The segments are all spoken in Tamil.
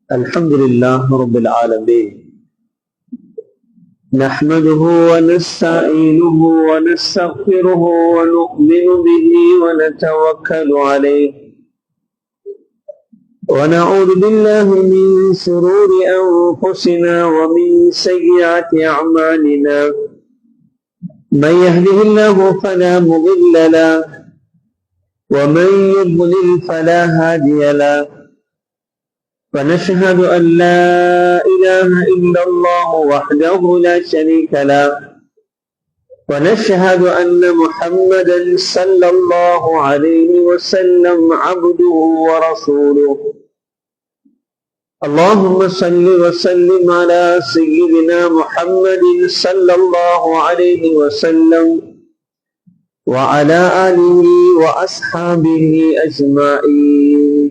الحمد لله رب العالمين نحمده ونستعينه ونستغفره ونؤمن به ونتوكل عليه ونعوذ بالله من شرور أنفسنا ومن سيئات أعمالنا من يهده الله فلا مضل له ومن يضلل فلا هادي له ونشهد أن لا إله إلا الله وحده لا شريك له ونشهد أن محمدا صلى الله عليه وسلم عبده ورسوله اللهم صل وسلم على سيدنا محمد صلى الله عليه وسلم وعلى آله وأصحابه أجمعين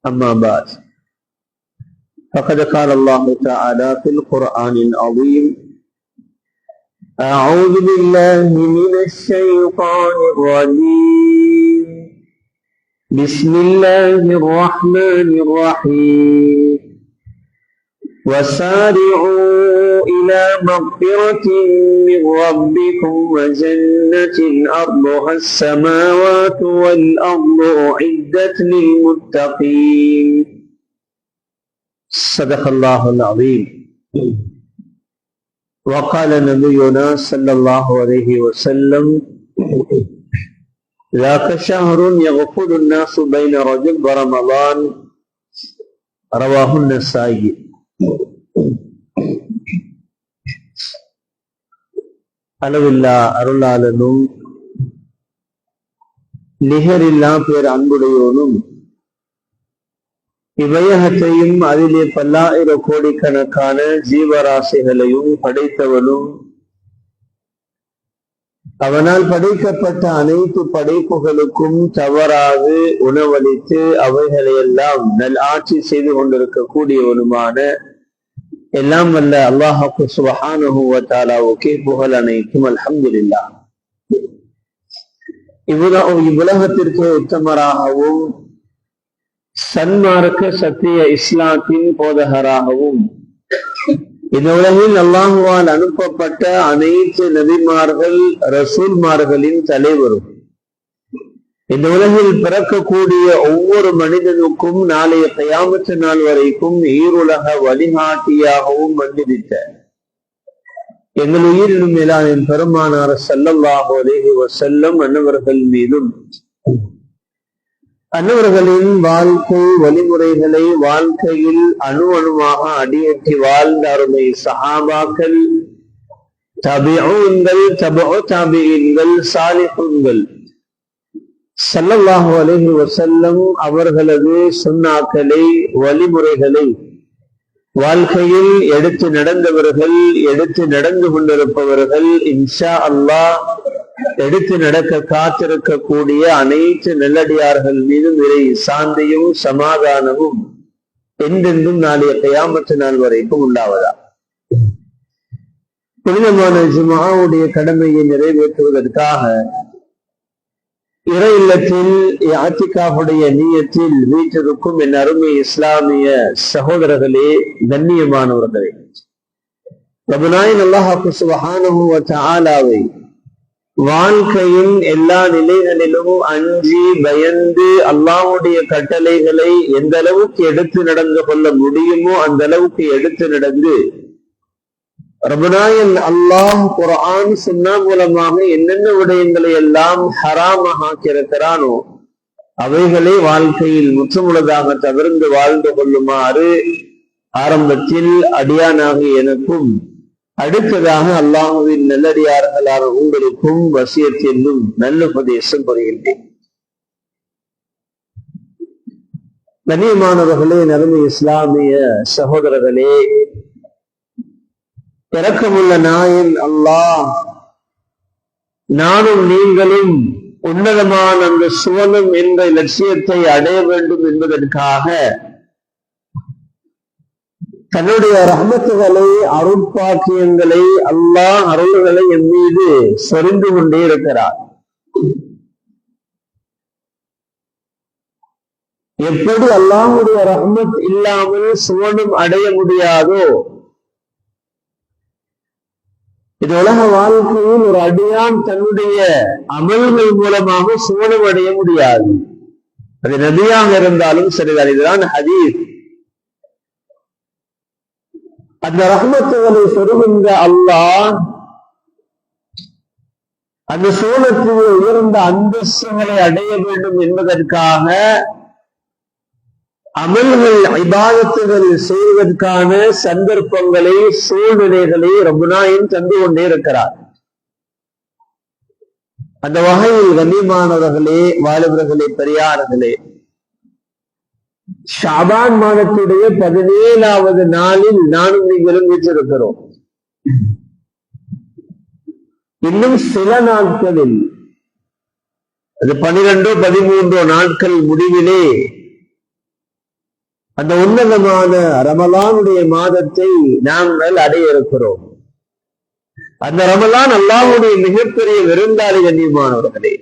أما بعد فقد قال الله تعالى في القرآن العظيم أعوذ بالله من الشيطان الرجيم بسم الله الرحمن الرحيم وسارعوا إلى مغفرة من ربكم وجنة أرضها السماوات والأرض أعدت للمتقين صدق الله العظيم وقال نبينا صلى الله عليه وسلم ذاك شهر يغفل الناس بين رجب ورمضان رواه النسائي அளவில்லா அருளாளனும் நிகரில்லா பேர் அன்புடையோனும் இவ்வையகத்தையும் அதிலே பல்லாயிர கோடிக்கணக்கான ஜீவராசிகளையும் படைத்தவனும் அவனால் படைக்கப்பட்ட அனைத்து படைப்புகளுக்கும் தவறாக உணவளித்து அவைகளையெல்லாம் நல் ஆட்சி செய்து கொண்டிருக்கக்கூடியவனுமான எல்லாம் வல்ல அல்லாஹு சுப்ஹானஹு வ தஆலாவுக்கே புகழ் அனைத்தும் அல்ஹம்துலில்லாஹ். இவ்வுலகத்திற்கு உத்தமராகவும் சன்மார்க்க சத்திய இஸ்லாத்தின் போதகராகவும் இந்த உலகில் அல்லாஹுவால் அனுப்பப்பட்ட அனைத்து நபிமார்கள் ரசூல்மார்களின் தலைவரும் இந்த உலகில் பிறக்கக்கூடிய ஒவ்வொரு மனிதனுக்கும் நாளைய கியாமத் நாள் வரைக்கும் ஈருலக வழிகாட்டியாகவும் வந்திருத்த எங்கள் உயிரினும் மேலான பெருமானார் ஸல்லல்லாஹு அலைஹி வஸல்லம் அன்னவர்கள் மீதும் அன்னவர்களின் வாழ்க்கை வழிமுறைகளை வாழ்க்கையில் அணுவாக அடியேற்றி வாழ்ந்த அருமை சஹாபாக்கள், தபிஊன்கள், தபஉ தாபிஈன்கள், சாலிஹூன்கள் ஸல்லல்லாஹு அலைஹி வஸல்லம் அவர்களது சுன்னாக்களை வழிமுறைகளை வாழ்க்கையில் எடுத்து நடந்தவர்கள், எடுத்து நடந்து கொண்டிருப்பவர்கள், இன்ஷா அல்லாஹ் எடுத்து நடக்க காத்திருக்கக்கூடிய அனைத்து நல்லடியார்கள் மீதும் இறை சாந்தியும் சமாதானமும் என்றென்றும் நாளைய கியாமத் நாள் வரைக்கும் உண்டாவதா. புனிதமான ஜும்ஆவுடைய கடமையை நிறைவேற்றுவதற்காக இறை இல்லத்தில் இஅ்திகாஃபுடைய நியத்தில் வீற்றிருக்கும் என் அருமை இஸ்லாமிய சகோதரர்களே, கண்ணியமானவர்களே, ரப்பனாயின் அல்லாஹ் சுப்ஹானஹு வ தஆலாவை வாழ்க்கையின் எல்லா நிலைகளிலும் அஞ்சி பயந்து அல்லாஹ்வுடைய கட்டளைகளை எந்த அளவுக்கு எடுத்து நடந்து கொள்ள முடியுமோ அந்த அளவுக்கு எடுத்து நடந்து ரப்பனாயின் அல்லாஹ் குர்ஆன் சுன்னா மூலமாக என்னென்ன விடயங்களை எல்லாம் ஹராமாக ஆக்கியிருக்கிறானோ அவைகளை வாழ்க்கையில் முற்றுமுழுதாக தவிர்த்து வாழ்ந்து கொள்ளுமாறு ஆரம்பத்தில் அடியானாக எனக்கும் அடுத்ததாக அல்லாஹுவின் நல்லடியார்களான உங்களுக்கும் வசியத் என்னும் நல்ல உபதேசம் புரிகின்றேன். கண்ணியமானவர்களே, நறுமை இஸ்லாமிய சகோதரர்களே, இரக்கமுள்ள நாயன் அல்லாஹ் நானும் நீங்களும் உன்னதமான அந்த சுவனம் என்ற லட்சியத்தை அடைய வேண்டும் என்பதற்காக தன்னுடைய ரஹ்மத்துகளை, அருட்பாக்கியங்களை, அல்லாஹ் அருள்களை என் மீது சொரிந்து கொண்டே இருக்கிறார். எப்படி அல்லாஹ்வுடைய ரஹ்மத் இல்லாமல் சுவனம் அடைய முடியாதோ, இது உலக வாழ்க்கையில் ஒரு அடியான் தன்னுடைய அமல்கள் மூலமாக சுவனம் அடைய முடியாது. அது நபியாக இருந்தாலும் சரிதான். இதுதான் ஹதீஸ். அந்த ரஹ்மத்துகளை சொருகின்ற அல்லாஹ் அந்த சுவனத்தில் உயர்ந்த அந்தஸ்துகளை அடைய வேண்டும் என்பதற்காக அமல்கள் இபாதத்துகள் செய்வதற்கான சந்தர்ப்பங்களை சூழ்நிலைகளை ரப்பனாயும் தந்து கொண்டே இருக்கிறார். அந்த வகையில் கண்ணியமானவர்களே, வாலிபர்களே, பெரியார்களே, ஷாபான் மாதத்துடைய 17வது நாளில் நானும் நீங்களும் வீற்றிருக்கிறோம். இன்னும் சில நாட்களில், அது 12 13 நாட்கள் முடிவிலே அந்த உன்னதமான ரமலானுடைய மாதத்தை நாங்கள் அடைய இருக்கிறோம். அந்த ரமலான் அல்லாஹ்வுடைய மிகப்பெரிய விருந்தாளி. கண்ணியமானவர்களே,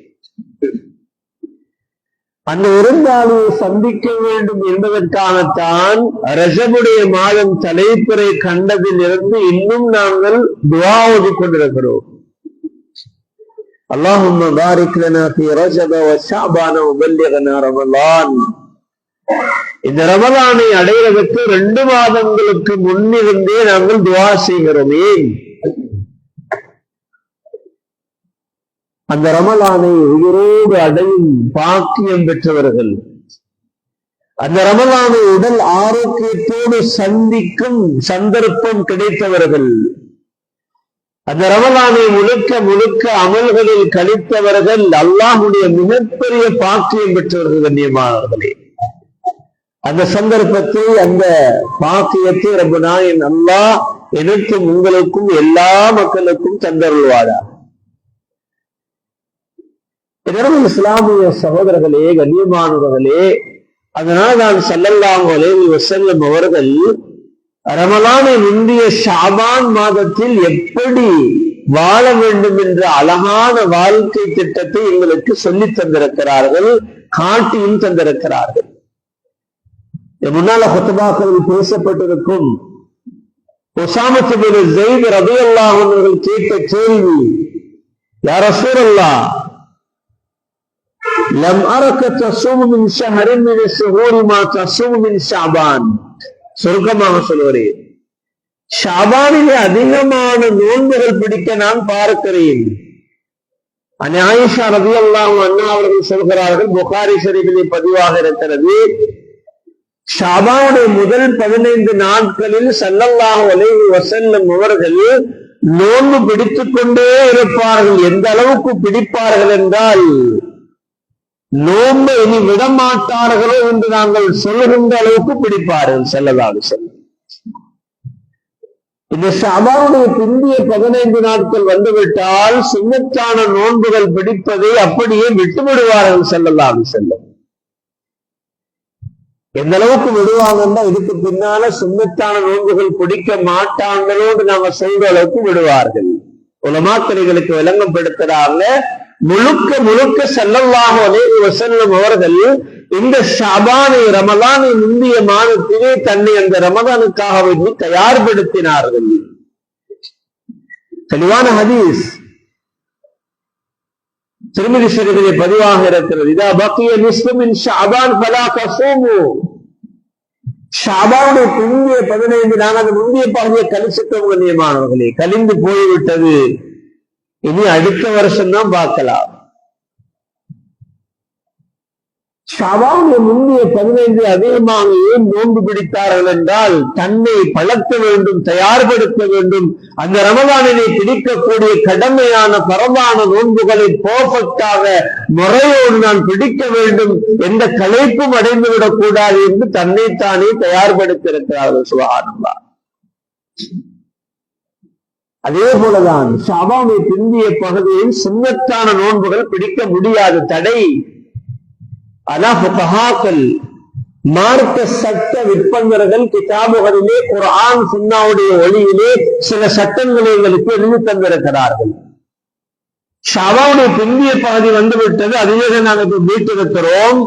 அந்த விருந்தாளியை சந்திக்க வேண்டும் என்பதற்காகத்தான் ரஜபுடைய மாதம் தலைப்பிறை கண்டதிலிருந்து இன்னும் நாங்கள் துஆ ஓதிக் கொண்டிருக்கிறோம். அல்லாஹும்ம பாரிக் லனா ஃபீ ரஜப வ ஷஅபான வ பல்லிக்னா ரமலான். இந்த ரமலானை அடைவதற்கு 2 மாதங்களுக்கு முன்னிருந்தே நாங்கள் துஆ செய்கிறோமே. அந்த ரமலானை உயிரோடு அடையும் பாக்கியம் பெற்றவர்கள், அந்த ரமலானை உடல் ஆரோக்கியத்தோடு சந்திக்கும் சந்தர்ப்பம் கிடைத்தவர்கள், அந்த ரமலானை முழுக்க முழுக்க அமல்களில் கழித்தவர்கள் அல்லாஹ்வுடைய மிகப்பெரிய பாக்கியம் பெற்றவர்கள். கண்ணியமானவர்களே, அந்த சந்தர்ப்பத்தை, அந்த பாக்கியத்தை ரப்பனாயின் அல்லாஹ் எனக்கும் உங்களுக்கும் எல்லா மக்களுக்கும் தந்தருள்வாரா. இதற்கு இஸ்லாமிய சகோதரர்களே, கண்ணியமானவர்களே, அதனால் நான் ஸல்லல்லாஹு அலைஹி வஸல்லம் அவர்கள் ரமலானை முந்திய ஷாபான் மாதத்தில் எப்படி வாழ வேண்டும் என்ற அழகான வாழ்க்கை திட்டத்தை எங்களுக்கு சொல்லித் தந்திருக்கிறார்கள், காட்டியும் தந்திருக்கிறார்கள். முன்னால ஹுத்பாக்களில் பேசப்பட்டிருக்கும் உஸாமத் பின் ஸைத் ரலியல்லாஹு அன்ஹு அவர்கள் கேட்ட கேள்வி, யா ரசூலல்லாஹ், லம் அரக தஸூமு மின் ஷஹரின் மின் ஷுஹூரி மா தஸூமு மின் ஷஅபான். சுருக்கமாக சொல்கிறேன், ஷஅபானிலே அதிகமான நோன்புகள் பிடிக்க நான் பார்க்கிறேன். ஆயிஷா ரலியல்லாஹு அன்ஹா அவர்கள் சொல்கிறார்கள், புகாரி ஷரீஃபிலே பதிவாக இருக்கிறது, ஷாபானுடைய முதல் 15 நாட்களில் ஸல்லல்லாஹு அலைஹி வஸல்லம் அவர்கள் நோன்பு பிடித்துக் கொண்டே இருப்பார்கள். எந்த அளவுக்கு பிடிப்பார்கள் என்றால், நோன்பை இனி விடமாட்டார்களோ என்று நாங்கள் சொல்லுகின்ற அளவுக்கு பிடிப்பார்கள் ஸல்லல்லாஹு அலைஹி வஸல்லம். இந்த ஷாபானுடைய பிந்திய 15 நாட்கள் வந்துவிட்டால் சுன்னத்தான நோன்புகள் பிடிப்பதை அப்படியே விட்டுவிடுவார்கள் ஸல்லல்லாஹு அலைஹி வஸல்லம். எந்த அளவுக்கு விடுவாங்கன்னா, இதுக்கு பின்னால சுன்னத்தான நோன்புகள் பிடிக்க மாட்டாங்களோடு நாம சொல்ற அளவுக்கு விடுவார்கள். உலமாக்களுக்கு விளங்கப்படுத்துறாங்க, முழுக்க முழுக்க ஸல்லல்லாஹு அலைஹி வஸல்லம் அவர்கள் இந்த ஷஅபானை ரமலானை முந்திய மாதத்திலே தன்னை அந்த ரமலானுக்காக வேண்டி தயார்படுத்தினார்கள். தெளிவான ஹதீஸ் திருமிதி ஷரீஃபிலே பதிவாக இருக்கிறது, இதா பக்கிய நிஸ்ஃபு மின் ஷஅபான் ஃபலா தஸூமு. ஷஅபானுடைய பிந்திய 15 நாள் முந்திய பகுதியை கழிச்சிட்டோம். கண்ணியமானவர்களே, கழிந்து போய்விட்டது, இனி அடுத்த வருஷம்தான் பார்க்கலாம். ஷஅபானுடைய முந்திய 15 அதிகமாக ஏன் நோன்பு பிடித்தார்கள் என்றால், தன்னை பழக்க வேண்டும், தயார்படுத்த வேண்டும். அந்த ரமலானினை பிடிக்கக்கூடிய கடமையான பரவான நோன்புகளை பெர்ஃபெக்டாக முறையோடு நான் பிடிக்க வேண்டும், எந்த களைப்பும் அடைந்துவிடக் கூடாது என்று தன்னைத்தானே தயார்படுத்தி இருக்கிறார்கள். சுப்ஹானல்லாஹ். அதே போலதான் ஷஅபானுடைய பிந்திய பகுதியில் சுன்னத்தான நோன்புகள் பிடிக்க முடியாது, தடை. அலாஃபுகஹாக்கள், மார்க்க சட்ட விற்பனர்கள் கிதாபுகளிலே குர்ஆன் சுன்னாவுடைய ஒளியிலே சில சட்டங்களை எங்களுக்கு எழுதி தந்திருக்கிறார்கள். ஷஅபானுடைய பிந்திய பகுதி வந்துவிட்டது, அதிலே நாங்கள் வீட்டிருக்கிறோம்.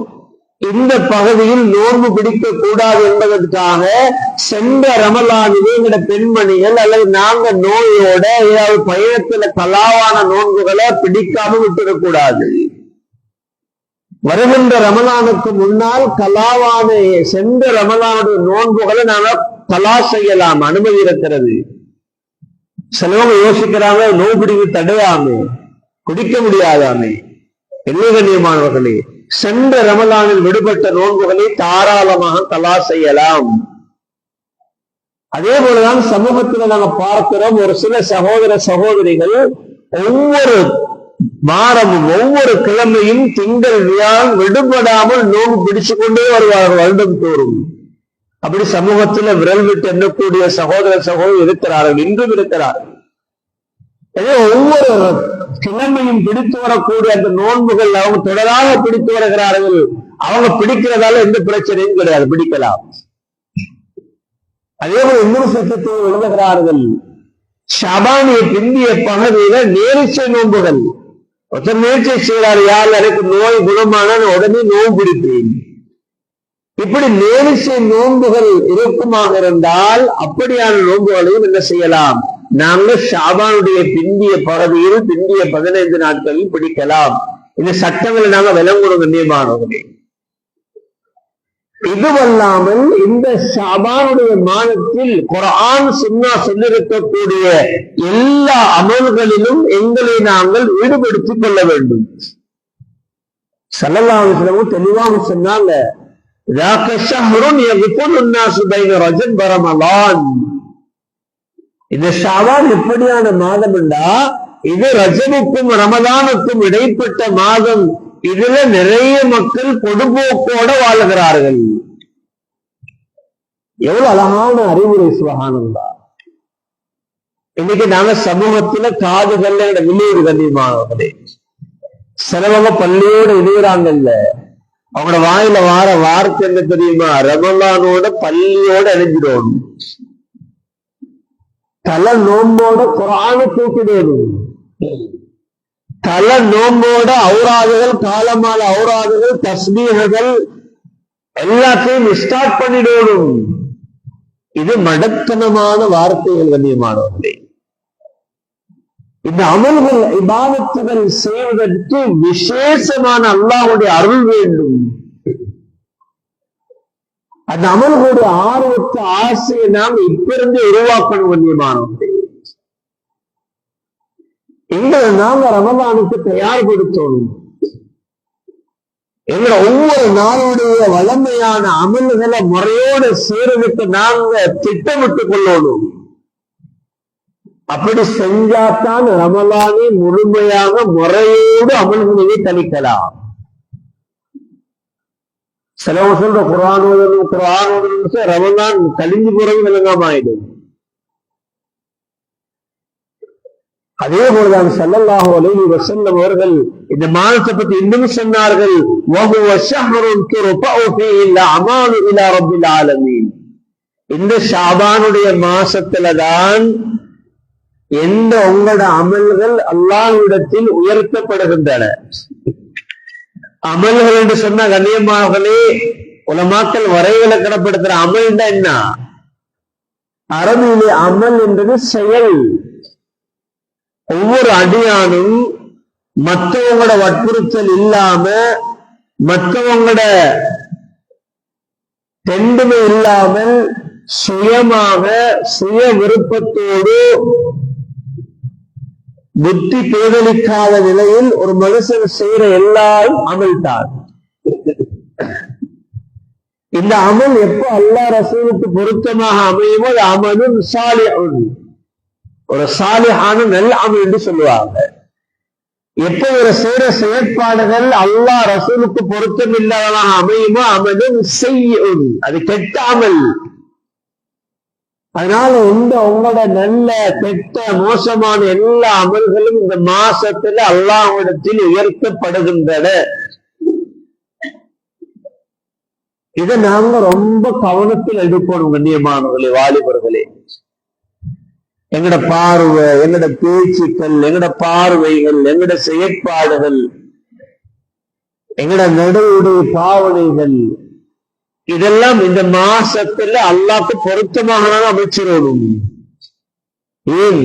இந்த பகுதியில் நோன்பு பிடிக்க கூடாது என்பதற்காக சென்ற ரமலானிலே எங்கட பெண்மணிகள் அல்லது நாங்க நோயோட ஏதாவது பயணத்துல கலாவான நோன்புகளை பிடிக்காம விட்டுடக்கூடாது. வருகின்ற ரமலானுக்கு முன்னால் கலாவான சென்ற ரமலானுடைய நோன்புகளை நாம கலா செய்யலாம், அனுமதி இருக்கிறது. சிலவங்க யோசிக்கிறாங்க நோன்பு பிடிக்க தடையாமே, குடிக்க முடியாதாமே. என்ன கண்ணியமானவர்களே, சென்ற ரமலானில் விடுபட்ட நோன்புகளை தாராளமாக கலா செய்யலாம். அதே போலதான் சமூகத்துல நாங்க பார்க்கிறோம், ஒரு சில சகோதர சகோதரிகள் ஒவ்வொரு வாரமும் ஒவ்வொரு கிழமையும் திங்கள் வியாழன் விடுபடாமல் நோன்பு பிடிச்சு கொண்டே வருவார்கள் வருடம் தோறும். அப்படி சமூகத்துல விரல் விட்டு எண்ணக்கூடிய சகோதர சகோதரி இருக்கிறார்கள், இன்றும் இருக்கிறார்கள். ஒவ்வொரு கிழமையும் பிடித்து வரக்கூடிய அந்த நோன்புகள் அவங்க தொடராக பிடித்து வருகிறார்கள். அவங்க பிடிக்கிறதால எந்த பிரச்சனையும் கிடையாது, பிடிக்கலாம். அதே போல இன்னொரு சட்டத்தை எழுதுகிறார்கள், ஷபானிய பிந்திய பகுதியில நேரிச்சை நோன்புகள். ஒருத்தர் முயற்சி செய்கிறார், யார் எனக்கு நோய் குணமான உடனே நோன்பு பிடிப்பேன். இப்படி நேரிசை நோன்புகள் இருக்குமாக இருந்தால் அப்படியான நோன்புகளையும் என்ன செய்யலாம், நாங்கள் ஷாபானுடைய பிந்திய பகுதியில் பிந்திய 15 நாட்களில் பிடிக்கலாம். இந்த சட்டங்களை நாங்கள் விளங்குறோம் கண்ணியமானவர்களே. இதுவல்லாமல் இந்த ஷாபானுடைய மாதத்தில் குர்ஆன் சுன்னா சொல்லிருக்கக்கூடிய எல்லா அமல்களிலும் எங்களை நாங்கள் ஈடுபடுத்திக் கொள்ள வேண்டும். ஸல்லல்லாஹு அலைஹி வஸல்லம் தெளிவாக சொன்னாங்க, இந்த ஷாபான் எப்படியான மாதம் என்றா, இது ரஜபுக்கும் ரமதானுக்கும் இடைப்பட்ட மாதம். இதுல நிறைய மக்கள் பொதுபோக்கோட வாழுகிறார்கள். எவ்வளவு அழகான அறிவுரை சுபஹானல்லாஹ். இன்னைக்கு நாங்க சமூகத்துல காதுகள்ல விளையுது கண்ணியமானவர்களே. சிலவங்க பள்ளியோட இணைகிறாங்கல்ல, அவங்களோட வாயில வார வார்த்தை என்ன தெரியுமா, ரமலானோட பள்ளியோட இணைஞ்சிடணும், தலை நோம்போட குர்ஆனை தூக்கிடணும், தலை நோம்போட ஔராதுகள் காலமால ஔராதுகள் தஸ்பீஹுகள் எல்லாத்தையும் ஸ்டார்ட் பண்ணிடணும். இது மடத்தனமான வார்த்தைகள் கண்ணியமானவர்களே. இந்த அமல்கள் இபாதத்துகள் செய்வதற்கு விசேஷமான அல்லாஹ்வுடைய அருள் வேண்டும். அந்த அமல்களுடைய ஆர்வத்தை ஆசையை நாம் இப்ப இருந்து உருவாக்கணும் கண்ணியமானவர்களே. எங்களை நாங்க ரமலானுக்கு தயார்படுத்தணும். எங்களை ஒவ்வொரு நாளுடைய வளமையான அமல்களை முறையோடு செய்வதற்கு நாங்க திட்டமிட்டுக் கொள்ளணும். அப்படி செஞ்சாத்தான் ரமலானை முழுமையாக முறையோடு அமல்களை கணிக்கலாம். சிலவங்க சொல்ற குர்ஆன் ரமலான் கழிஞ்சு போறது விளங்காம ஆயிடும். அதே போலதான் ஸல்லல்லாஹு அலைஹி வஸல்லம் அவர்கள் இந்த மாதத்தை பத்தி இன்னும் சொன்னார்கள், வஹுவ ஷஹ்ருன் துர்ஃபஉ ஃபீஹி அல்-அமாலு இலா ரப்பில் ஆலமீன். இந்த ஷாபானுடைய மாசத்துலதான் எந்த உங்களோட அமல்கள் அல்லாஹ்விடத்தில் உயர்த்தப்படுகின்றன. அமல்கள் என்று சொன்ன கண்ணியமானவர்களே, உலமாக்கள் வரைவிலக்கணப்படுத்துற அமல்னா என்ன? அரபியிலே அமல் என்பது செயல். ஒவ்வொரு அடியானும் மற்றவங்களோட வற்புறுத்தல் இல்லாம, மற்றவங்களோட தெண்டுமை இல்லாமல் சுயமாக சுய விருப்பத்தோடு புத்தி பேதலிக்காத நிலையில் ஒரு மனுஷன் செய்யற எல்லாரும் அமல்தான். இந்த அமல் எப்ப அல்லாஹ் ரசூலுக்கு பொருத்தமாக அமையுமோ அது அமலும் சாலிஹுன், ஒரு சாலிஹான நல்ல அமல் என்று சொல்லுவாங்க. எப்ப ஒரு செய்யற செயற்பாடுகள் அல்லாஹ் ரசூலுக்கு பொருத்தம் இல்லாததாக அமையுமோ அமலும் செய்யும், அது கெட்ட அமல். அதனால உங்களோட நல்ல கெட்ட மோசமான எல்லா அமல்களும் இந்த மாசத்துல அல்லாஹ்விடத்தில் உயர்த்தப்படுகின்றன. இதை நாங்க ரொம்ப கவனத்தில் எடுக்கணும் கண்ணியமானவர்களே, வாலிபர்களே. எங்கட பார்வை, எங்கட பேச்சுக்கள், எங்கட பார்வைகள், எங்கட செயற்பாடுகள் எங்கட நடுவுடைய பாவனைகள் இதெல்லாம் இந்த மாசத்துல அல்லாஹ்க்கு பொருத்தமாக அமைச்சிடணும். ஏன்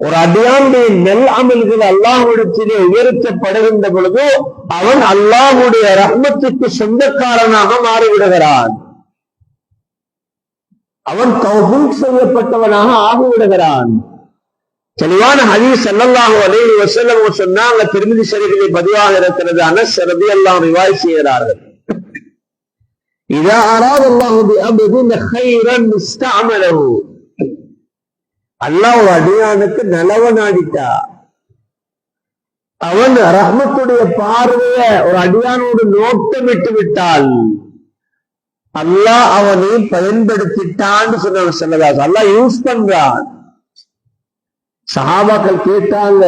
ஒரு அடியானுடைய நெல் அமல்கள் அல்லாஹ்விடத்திலே உயர்த்தப்படுகின்ற பொழுது அவன் அல்லாஹ்வுடைய ரஹ்மத்துக்கு சொந்தக்காரனாக மாறிவிடுகிறான். அவன் தௌஃபீக் செய்யப்பட்டவனாக ஆகிவிடுகிறான். தெளிவான ஹதீஸ் ஸல்லல்லாஹு அலைஹி வஸல்லம் சொன்னாங்க, திர்மிதி ஷரீஃபிலே பதிவாக இருக்கிறது. அனஸ் ரலியல்லாஹு அன்ஹு ரிவாயத் செய்கிறார்கள், இதா அராத அல்லாஹு பிஅப்தின் கைரன் இஸ்தஅமலஹு, அல்லாஹ் ஒரு அடியானுக்கு நலவ நாடிட்டா, அவன் ரஹ்மத்துடைய பார்வைய ஒரு அடியானோடு நோட்டமிட்டு விட்டால் அல்லாஹ் அவனை பயன்படுத்திட்டான்னு சொன்னாங்க. ஸல்லல்லாஹு அல்லாஹ் யூஸ் பண்றான். சஹாபாக்கள் கேட்டாங்க,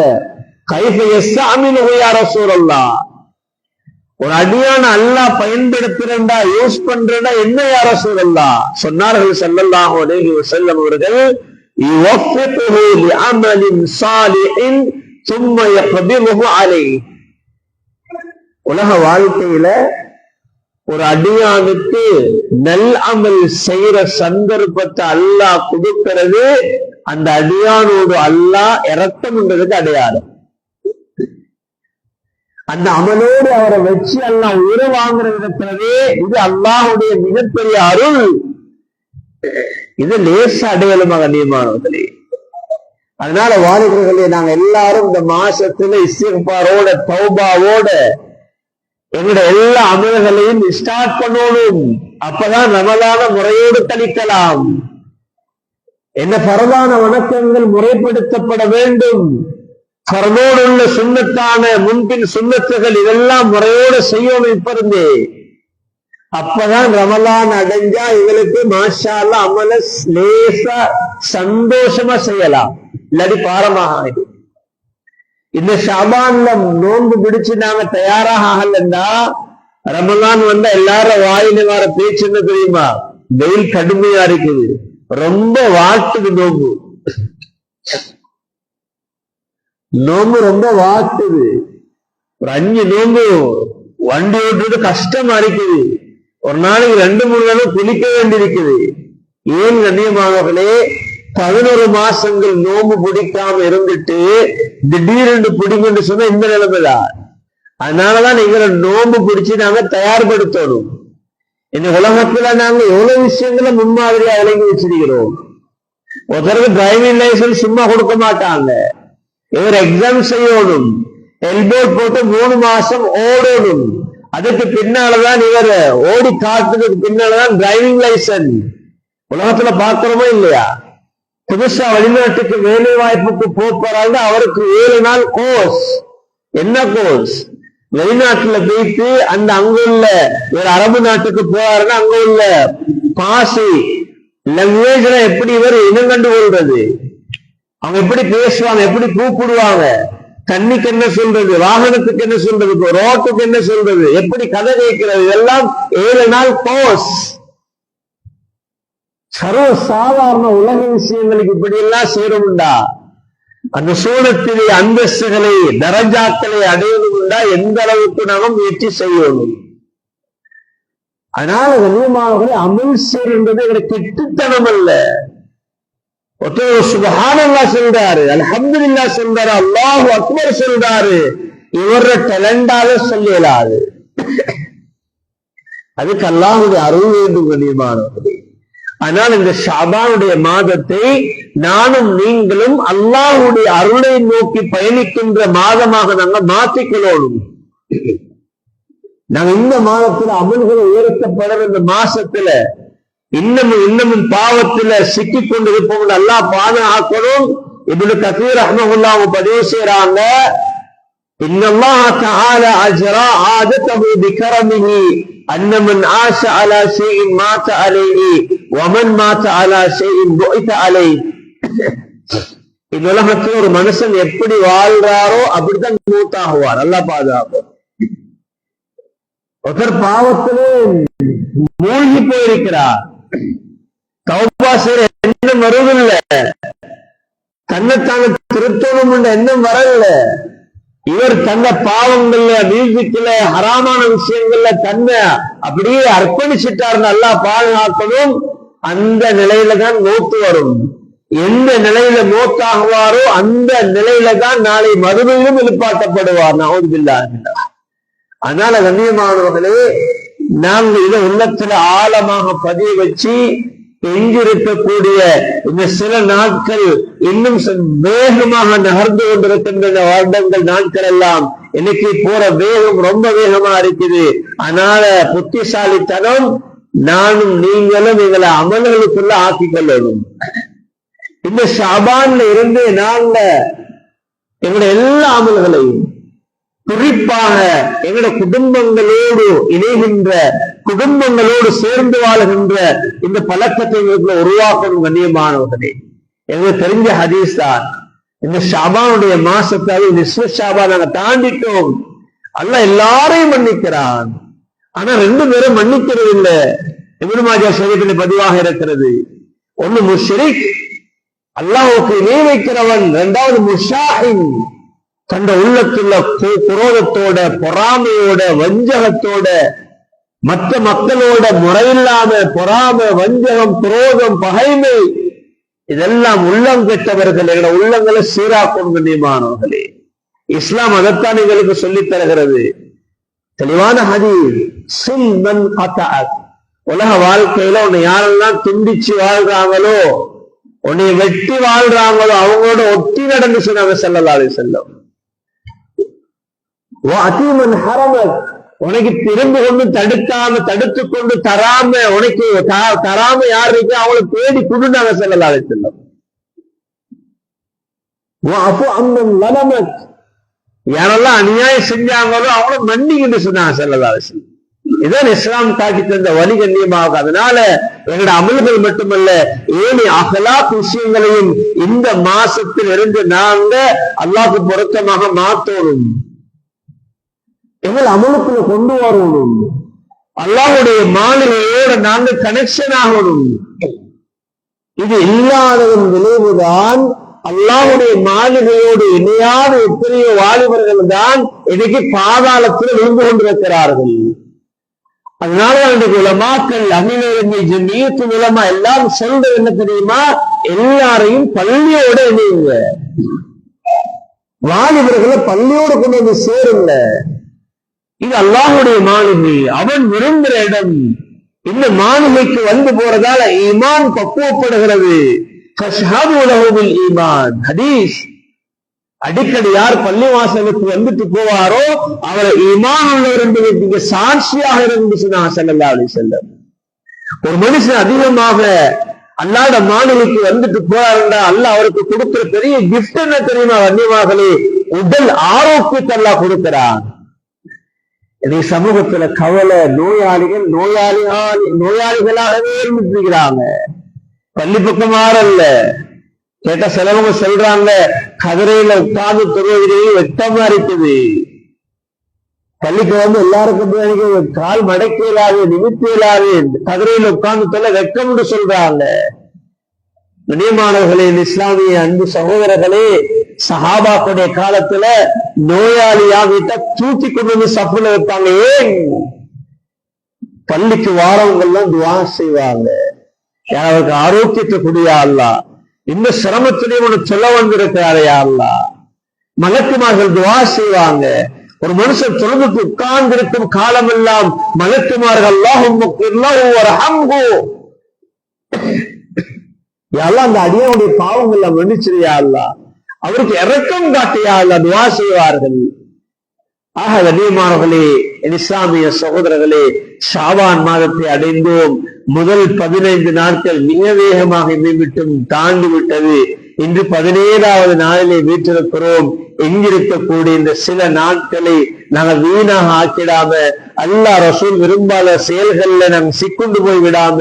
கைஃப யஸ்தஅமிலுஹு யா ரசூலல்லாஹ், ஒரு அடியான அல்லாஹ் பயன்படுத்துறா யூஸ் பண்றா என்ன யா ரசூலல்லாஹ்? சொன்னார்கள் ஸல்லல்லாஹு அலைஹி வஸல்லம் அவர்கள், யுவஃபிகுஹு லிஅமலின் ஸாலிஹின் ثم يقبضه عليه. உலக வாழ்க்கையில ஒரு அடியானுக்கு நல் அமல் செய்யற சந்தர்ப்பத்தை அல்லாஹ் கொடுக்கிறது, அந்த அடியானோடு அல்லாஹ் இரக்கம்ன்றதுக்கு அடையாளம். அந்த அமலோடு அவரை வச்சு அல்லாஹ் உயிரை வாங்குற விதத்திலே இது அல்லாஹுடைய மிகப்பெரிய அருள். இது லேச அடையாளமாக கண்ணியமானவர்களே. அதனால வாலிபர்களே, நாங்க எல்லாரும் இந்த மாசத்துல இஸ்திக்பாரோட தௌபாவோட எங்களோட எல்லா அமல்களையும் ஸ்டார்ட் பண்ணணும். அப்பதான் ரமலான முறையோடு கழிக்கலாம். என்ன பரவான வணக்கங்கள் முறைப்படுத்தப்பட வேண்டும். பரமோடு உள்ள சுண்ணத்தான முன்பின் சுண்ணத்துகள் இதெல்லாம் முறையோடு செய்யணும் இப்ப இருந்தே. அப்பதான் ரமலான் அடைஞ்சா எங்களுக்கு மாஷா அல்லாஹ் அமல லேசா சந்தோஷமா செய்யலாம், இல்லாட்டி பாரமாக. இந்த ஷாபான்ல நோன்பு பிடிச்சு நாங்க தயாராக ஆகலன்னா ரமலான் வந்தா எல்லாரும் வாயில வர பேச்சு என்ன தெரியுமா? வெயில் கடுமையா இருக்குது, ரொம்ப வாட்டுது நோம்பு, நோம்பு ரொம்ப வாட்டுது. ஒரு 5 நோம்பு வண்டி ஓட்டுறது கஷ்டமா இருக்குது. ஒரு நாளைக்கு 2-3 தடவை குளிக்க வேண்டியிருக்குது. ஏன் கண்ணியமானவர்களே, 11 மாசங்கள் நோம்பு பிடிக்காம இருந்துட்டு திடீரென்று பிடிங்கன்னு சொன்னா இந்த நிலைமைதான். அதனாலதான் நீங்க நோம்பு பிடிச்சு நாங்க தயார்படுத்தணும். இந்த உலகத்துல நாங்க எவ்வளவு விஷயங்களை முன்மாதிரியா விளங்கி வச்சிருக்கிறோம். ஒருத்தருக்கு டிரைவிங் லைசன்ஸ் சும்மா கொடுக்க மாட்டாங்க, இவர் எக்ஸாம் செய்யணும், எல்போர்ட் போட்டு 3 மாசம் ஓடணும். அதுக்கு பின்னாலதான் இவர் ஓடி காட்டுறதுக்கு பின்னாலதான் டிரைவிங் லைசன்ஸ். உலகத்துல பாக்குறோமோ இல்லையா? புதுசா வெளிநாட்டுக்கு வேலை வாய்ப்புக்கு போறாங்க, அவருக்கு 7 நாள் கோர்ஸ். என்ன கோர்ஸ்? வெளிநாட்டுல போயிட்டு அந்த அங்குள்ள ஒரு அரபு நாட்டுக்கு போறாருன்னா அங்க உள்ள பாசி லாங்குவேஜ்ல எப்படி இவர் இனம் கண்டு கொள்றது, அவங்க எப்படி பேசுவாங்க, எப்படி கூப்பிடுவாங்க, தண்ணிக்கு என்ன சொல்றது, வாகனத்துக்கு என்ன சொல்றது, ரோட்டுக்கு என்ன சொல்றது, எப்படி கதை கேட்கிறது, இதெல்லாம் 7 நாள் கோர்ஸ். சர்வ சாதாரண உலக விஷயங்களுக்கு இப்படி எல்லாம் சேரும்டா. அந்த சூழத்திலே அந்தஸ்துகளை தரஜாக்களை அடையணும்டா எந்த அளவுக்கு நாம முயற்சி செய்யணும். அதனால கண்ணியமானவர்களே, அமல் செய்யறது எங்களுக்கு கெட்டுத்தனம் அல்ல. ஒருத்தர் சுப்ஹானல்லாஹ் சொல்றாரு, அல்ஹம்துலில்லாஹ் சொல்றாரு, அல்லாஹு அக்பர் சொல்றாரு, இவர டேலண்டால சொல்லலாது. அதுக்கு அல்லாஹ்வுடைய அருள் வேண்டும் கண்ணியமானவர்களே. ஆனால் இந்த ஷாபானுடைய மாதத்தை நானும் நீங்களும் அல்லாஹ்வுடைய அருளை நோக்கி பயணிக்கின்ற மாதமாக நாங்க மாற்றிக்கொள்ளணும். நாங்க இந்த மாதத்துல அமல்கள் உயர்த்தப்படுற இந்த மாசத்துல இன்னமும் பாவத்துல சிக்கிக் கொண்டிருப்போம். அல்லாஹ் பாதுகாக்கணும். இப்னு கதீர் ரஹ்மத்துல்லாஹி பதிவு செய்றாங்க, இன்னல்லாஹ தஆலா அஜ்ரா ஆததஹு பிகரமிஹி அன்ன மன் ஆஷ அலா ஷைஇன் மாத அலைஹி வமன் மாத அலா ஷைஇன் புஇத அலைஹி. இந்த உலகத்துல ஒரு மனுஷன் எப்படி வாழ்றாரோ அப்படித்தான் மூத்தாகுவார். அல்லாஹ் பாதுகாப்பார். ஒருத்தர் பாவத்திலே மூழ்கி போயிருக்கிறார், தௌபா செய்ய எண்ணம் வருவதில்லை, தன்னைத்தான திருத்தணும் என்ற எண்ணம் வரல, இவர் தந்த பாவங்கள்ல, மியூசிக்ல, ஹராமான விஷயங்கள்ல தன்னை அப்படியே அர்ப்பணிச்சுட்டாருன்னு அல்லாஹ் பாதுகாக்கணும். அந்த நிலையில தான் மௌத்து வரும். எந்த நிலையில மௌத்தாகுவாரோ அந்த நிலையில தான் நாளை மறுமையிலும் எழுப்பாட்டப்படுவார். நஊது பில்லாஹ். அதனால கண்ணியமானவர்களே, நாங்கள் இதை உள்ளத்துல ஆழமாக பதிய வச்சு எங்கிருக்கக்கூடிய இந்த சில நாட்கள் இன்னும் வேகமாக நகர்ந்து கொண்டிருக்கின்ற வருடங்கள், நாட்கள் எல்லாம் இன்னைக்கு போற வேகம் ரொம்ப வேகமா இருக்குது. அதனால புத்திசாலித்தனம் நானும் நீங்களும் எங்களை அமல்களுக்குள்ள ஆக்கிக் கொள்ளணும். இந்த ஷாபான்ல இருந்து நாங்க எங்களுடைய எல்லா அமல்களையும், குறிப்பாக எங்களுடைய குடும்பங்களோடு இணைகின்ற, குடும்பங்களோடு சேர்ந்து வாழுகின்ற இந்த பழக்கத்தை உருவாக்கணும். கண்ணியமானவர்களே, எங்களுக்கு தெரிஞ்ச ஹதீஸ் தான். இந்த ஷாபானுடைய மாசத்தை நிஸ்வ ஷாபான் நாங்க தாண்டிட்டோம். அல்லாஹ் எல்லாரையும் மன்னிக்கிறான். ஆனா 2 பேரும் மன்னிக்கிறது இல்லை. இப்னு மாஜா ஷரீஃபில் பதிவாக இருக்கிறது. ஒன்னு முஷ்ரிக், அல்லாஹ்வுக்கு இணை வைக்கிறவன். 2வது முஷாஹின், தந்த உள்ளத்துள்ள குரோதத்தோட, பொறாமையோட, வஞ்சகத்தோட, மற்ற மக்களோட முறையில்லாம பொறாமை, வஞ்சகம், குரோதம், பகைமை, இதெல்லாம் உள்ளம் கெட்டவர்கள். எங்களோட உள்ளங்களை சீராக்கும். கண்ணியமானவர்களே, இஸ்லாம் அதைத்தான் எங்களுக்கு சொல்லித் தருகிறது. தெளிவான ஹதீஸ். சில்மன் கதஅக், உலக வாழ்க்கையில உன்னை யாரெல்லாம் துண்டிச்சு வாழ்றாங்களோ, உன்னை வெட்டி வாழ்றாங்களோ, அவங்களோட ஒட்டி நடந்து சொன்னாங்க ஸல்லல்லாஹு அலைஹி வஸல்லம். வஅதீமன் ஹரமக், உனக்கு திரும்பி கொண்டு தடுத்துக் கொண்டு தராம, உனக்கு தராம யார் இருக்கு அவங்களை தேடி கொடுனாங்க ஸல்லல்லாஹு அலைஹி வஸல்லம். வஅஃபு அம்மன் லலமக், யாரெல்லாம் அநியாயம் செஞ்சாங்களோ அவங்கள மன்னிக்கிட்டு சொன்னாங்க ஸல்லல்லாஹு அலைஹி வஸல்லம். இதான் இஸ்லாம் காட்டி தந்த வழி. கண்ணியமாக, அதனால எங்களோட அமல்கள் மட்டுமல்ல, ஏனி அகலாக் விஷயங்களையும் இந்த மாசத்தில் இருந்து நாங்க அல்லாஹ்வுக்கு பொருத்தமாக மாற்றணும். எங்கள் அமலுக்குள்ள கொண்டு வரணும். அல்லாஹ்வுடைய மாளிகையோட நாங்க கனெக்ஷன் ஆகணும். இது இல்லாததன் விளைவுதான் அல்லாஹ்வுடைய மாளிகையோடு இணையாத எத்தனையோ வாலிபர்கள் தான் இன்னைக்கு பாதாளத்தில் விழுந்து கொண்டிருக்கிறார்கள். அதனால இன்றைக்கு உலமாக்கள், அமீனர்கள், ஜமியத்துல் உலமா எல்லாம் சொல்றது என்ன தெரியுமா? எல்லாரையும் பள்ளியோட இணையுங்க, வாலிபர்களை பள்ளியோடு கொண்டு வந்து சேருங்க. இது அல்லாஹ்வுடைய மாளிகை, அவன் விரும்புகிற இடம். இந்த மாளிகைக்கு வந்து போறதால ஈமான் பக்குவப்படுகிறது. ஈமான் ஹதீஸ். அடிக்கடி யார் பள்ளி வாசலுக்கு வந்துட்டு போவாரோ அவர் ஈமான் உள்ளவர் என்பதற்கு சாட்சியாக இருந்து ஸல்லல்லாஹு அலைஹி வஸல்லம். ஒரு மனுஷன் அதிகமாக அல்லாஹ்வுடைய மாளிகைக்கு வந்துட்டு போறாருன்னா அல்லாஹ் அவருக்கு கொடுக்கிற பெரிய கிஃப்ட் என்ன தெரியுமா? கண்ணியமானவர்களே, உடல் ஆரோக்கியத்தை அல்லாஹ் கொடுக்கிறான். இதே சமூகத்துல கவலை, நோயாளிகளாகவே இருந்துக்கிறாங்க. பள்ளி பக்கம் மாறல்ல. கேட்ட சிலவங்க சொல்றாங்க, கதிரையில உட்கார்ந்து தொழுவதிலேயே வெட்டமா இருக்குது. பள்ளிக்கு வந்து எல்லாருக்கும் கால் மடக்க இயலாது, நிமித்த இயலாது, கதிரையில உட்கார்ந்து தொல்ல வெட்கம் என்று சொல்றாங்க. கண்ணியமானவர்களே, இஸ்லாமிய அன்பு சகோதரர்களே, சஹாபாக்களுடைய காலத்துல நோயாளியாகிட்ட தூக்கி கொண்டு வந்து சஃப்ல வைப்பாங்க. ஏன்? பள்ளிக்கு வாரவங்க எல்லாம் துஆ செய்வாங்க, அவருக்கு ஆரோக்கியத்தை கூடிய அல்லாஹ் இந்த சிரமத்திலேயே உனக்கு சொல்ல வந்திருக்கிறாரே அல்லாஹ். மலக்குமார்கள் துஆ செய்வாங்க. ஒரு மனுஷன் தொழுதுக்கு உட்கார்ந்து இருக்கும் காலம் எல்லாம் மலக்குமார்கள் அல்லாஹும்ம க்ஃபிர்லஹு வர்ஹம்ஹு, யா அல்லாஹ் அந்த அடியானுடைய பாவங்களை மன்னிச்சிரியா அல்லாஹ், அவருக்கு இரக்கம் காட்டியா அல்லாஹ் துஆ செய்வார்கள். ஆக கண்ணியமானவர்களே, இஸ்லாமிய சகோதரர்களே, ஷாபான் மாதத்தை அடைந்தோம். முதல் 15 நாட்கள் மிக வேகமாக மீண்டும் தாண்டி விட்டது. இன்று 17வது நாளிலே வீற்றிருக்கிறோம். எங்கிருக்கக்கூடிய இந்த சில நாட்களை நாங்கள் வீணாக ஆக்கிடாம, அல்லாஹ் ரசூல் விரும்பாத செயல்கள்ல நாங்கள் சிக்குண்டு போய் விடாம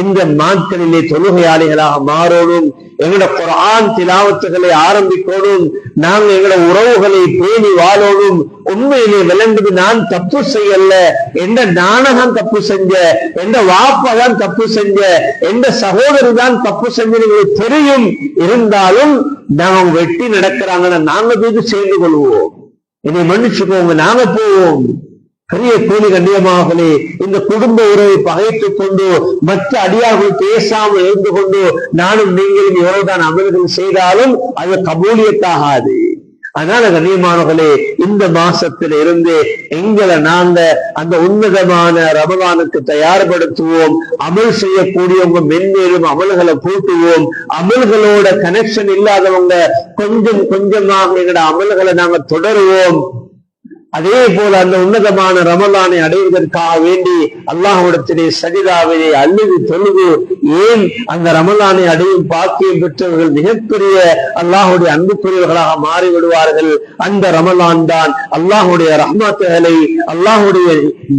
இந்த நாட்களிலே தொழுகையாளிகளாக மாறணும். எங்களோட குர்ஆன் திலாவத்துகளை ஆரம்பிக்கணும். நாங்க எங்களோட உறவுகளை பேணி வாழணும். உண்மையிலே விளங்குது, நான் தப்பு செய்யல, எந்த நானகம் தப்பு செஞ்ச, எந்த வாப்பதான் தப்பு செஞ்ச, எந்த சகோதரி தான் தப்பு செஞ்சு தெரியும். இருந்தாலும் நாங்க வெட்டி நடக்கிறாங்கன்னா நாங்க போய் சேர்ந்து கொள்வோம். என்னை மன்னிச்சுக்கோங்க, நாங்க போவோம். பெரிய கோழி கண்ணியமாகலே இந்த குடும்ப உறவை பகைத்துக் கொண்டு மற்ற அடியார்கள் பேசாமல் இருந்து கொண்டு நானும் நீங்களும் எவ்வளவுதான் அமல்கள் செய்தாலும் அது கபூலியத்தாகாது. அதனால கண்ணியமானவர்களே, இந்த மாசத்துல இருந்து எங்களை நாங்க அந்த உன்னதமான ரமலானுக்கு தயார்படுத்துவோம். அமல் செய்யக்கூடியவங்க மென்மேலும் அமல்களை கூட்டுவோம். அமல்களோட கனெக்ஷன் இல்லாதவங்க கொஞ்சம் கொஞ்சமாக எங்களோட அமல்களை நாங்க தொடருவோம். அதே போல அந்த உன்னதமான ரமலானை அடைவதற்காக வேண்டி அல்லாஹ்விடத்திலே சஜிதாவிலே அழுது தொழுது, ஏன் அந்த ரமலானை அடையும் பாக்கியம் பெற்றவர்கள் மிகப்பெரிய அல்லாஹுடைய அன்புக்குரியவர்களாக மாறிவிடுவார்கள். அந்த ரமலான் தான் அல்லாஹுடைய ரஹ்மத்துகளை, அல்லாஹுடைய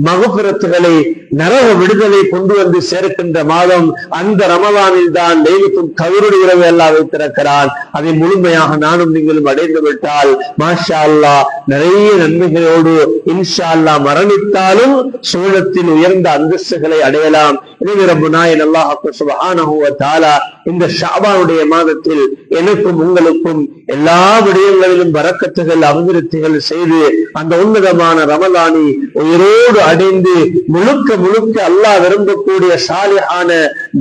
மகஃபிரத்துகளை, நரக விடுதலை கொண்டு வந்து சேர்க்கின்ற மாதம். அந்த ரமலானில் தான் லைலத்துல் கத்ருடைய இரவை அல்லாஹ் வைத்திருக்கிறான். அதை முழுமையாக நானும் நீங்களும் அடைந்து விட்டால் மாஷா அல்லாஹ் நிறைய நன்மைகளோடு இன்ஷா அல்லாஹ் மரணித்தாலும் சூழத்தில் உயர்ந்த அந்தஸ்துகளை அடையலாம். எனவே ரப்பனா அல்லாஹ் சுப்ஹானஹு வ தஆலா இந்த ஷஅபானுடைய மாதத்தில் எனக்கும் உங்களுக்கும் எல்லா விடயங்களிலும் பரக்கத்துகள் அபிவிருத்திகள் செய்து அந்த உன்னதமான ரமலானை உயிரோடு அடைந்து முழுக்க முழுக்க அல்லாஹ் விரும்பக்கூடிய சாலிஹான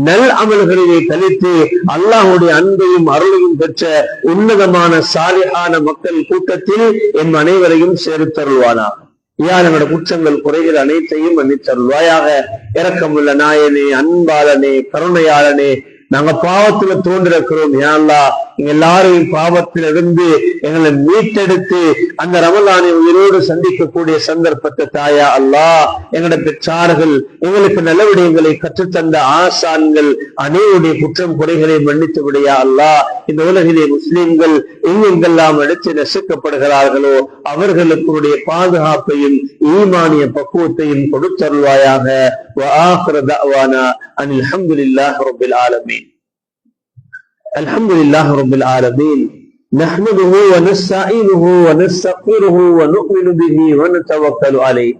நல் அமல்களிலே கழித்து அல்லாஹுடைய அன்பையும் அருளையும் பெற்ற உன்னதமான சாலிஹான மக்கள் கூட்டத்தில் என் அனைவரையும் சேர்த்தருள்வானா. யாரோட குற்றங்கள் குறைகள் அனைத்தையும் மன்னித்தருள்வாயாக. இரக்கமுள்ள நாயனே, அன்பாளனே, கருணையாளனே, நாங்க பாவத்துல தோன்றிருக்கிறோம். யா அல்லாஹ் எல்லாரையும் பாவத்திலிருந்து எங்களை மீட்டெடுத்து அந்த ரமலானை உயிரோடு சந்திக்கக்கூடிய சந்தர்ப்பத்தை தாயா அல்லாஹ். எங்களோட பெற்றார்கள், எங்களுக்கு நல்ல விடயங்களை கற்றுத்தந்த ஆசான்கள் அனைவருடைய குற்றம் குறைகளை மன்னித்து விடையா அல்லாஹ். இந்த உலகிலே முஸ்லிம்கள் எங்கெங்கெல்லாம் எடுத்து நசுக்கப்படுகிறார்களோ அவர்களுக்கு பாதுகாப்பையும் ஈமானிய பக்குவத்தையும் கொடுத்தருள்வாயாக. وآخر دعوانا أن الحمد لله رب العالمين. الحمد لله رب العالمين نحمده ونستعينه ونستغفره ونؤمن به ونتوكل عليه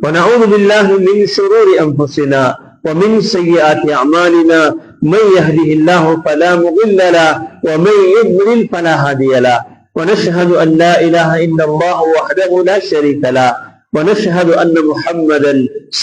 ونعوذ بالله من شرور أنفسنا ومن سيئات أعمالنا. من يهده الله فلا مضل له ومن يضلل فلا هادي له. ونشهد أن لا إله إلا الله وحده لا شريك له. ونشهد أن محمدا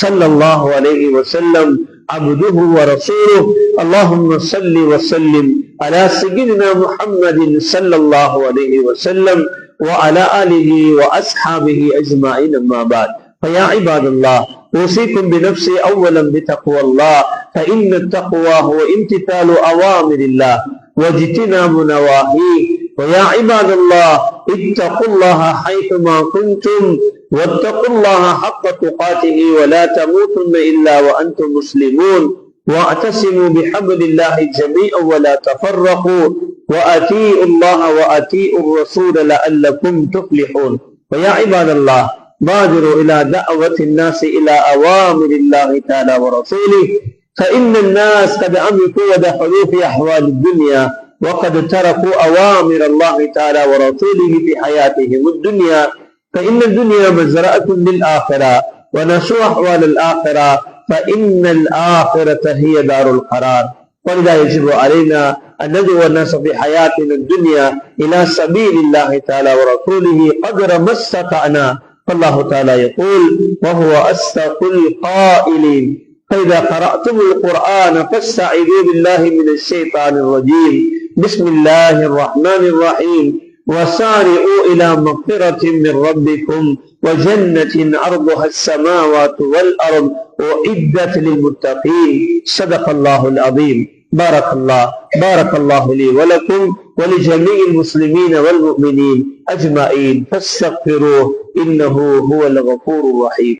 صلى الله عليه وسلم عبده ورسوله. اللهم صل وسلم على سيدنا محمد صلى الله عليه وسلم وعلى آله وأصحابه أجمعين. أما بعد، فيا عباد الله، أوصيكم بنفسي أولا بتقوى الله، فإن التقوى هو امتثال أوامر الله واجتناب نواهيه. ويا عباد الله، اتقوا الله حيثما كنتم واتقوا الله حق تقاته ولا تموتن إلا وأنتم مسلمون. واعتصموا بحبل الله جميعا ولا تفرقوا وأطيعوا الله وأطيعوا الرسول لعلكم تفلحون. ويا عباد الله، بادروا إلى دعوة الناس إلى أوامر الله تعالى ورسوله، فإن الناس قد عمقوا ودخلوا في أحوال الدنيا وقد تركوا أوامر الله تعالى ورسوله في حياتهم الدنيا. فإن الدنيا مزرعة للآخرة ونشوء أحوال الآخرة، فإن الآخرة هي دار القرار. ولذا يجب علينا أن ندعو الناس في حياتنا الدنيا إلى سبيل الله تعالى ورسوله قدر ما استطعنا. فالله تعالى يقول وهو أصدق القائلين: فإذا قرأتم القرآن فاستعيذوا بالله من الشيطان الرجيم. بسم الله الرحمن الرحيم. وسارعوا إلى مغفرة من ربكم وجنة عرضها السماوات والأرض أعدت للمتقين. صدق الله العظيم. بارك الله لي ولكم ولجميع المسلمين والمؤمنين أجمعين، فاستغفروه إنه هو الغفور الرحيم.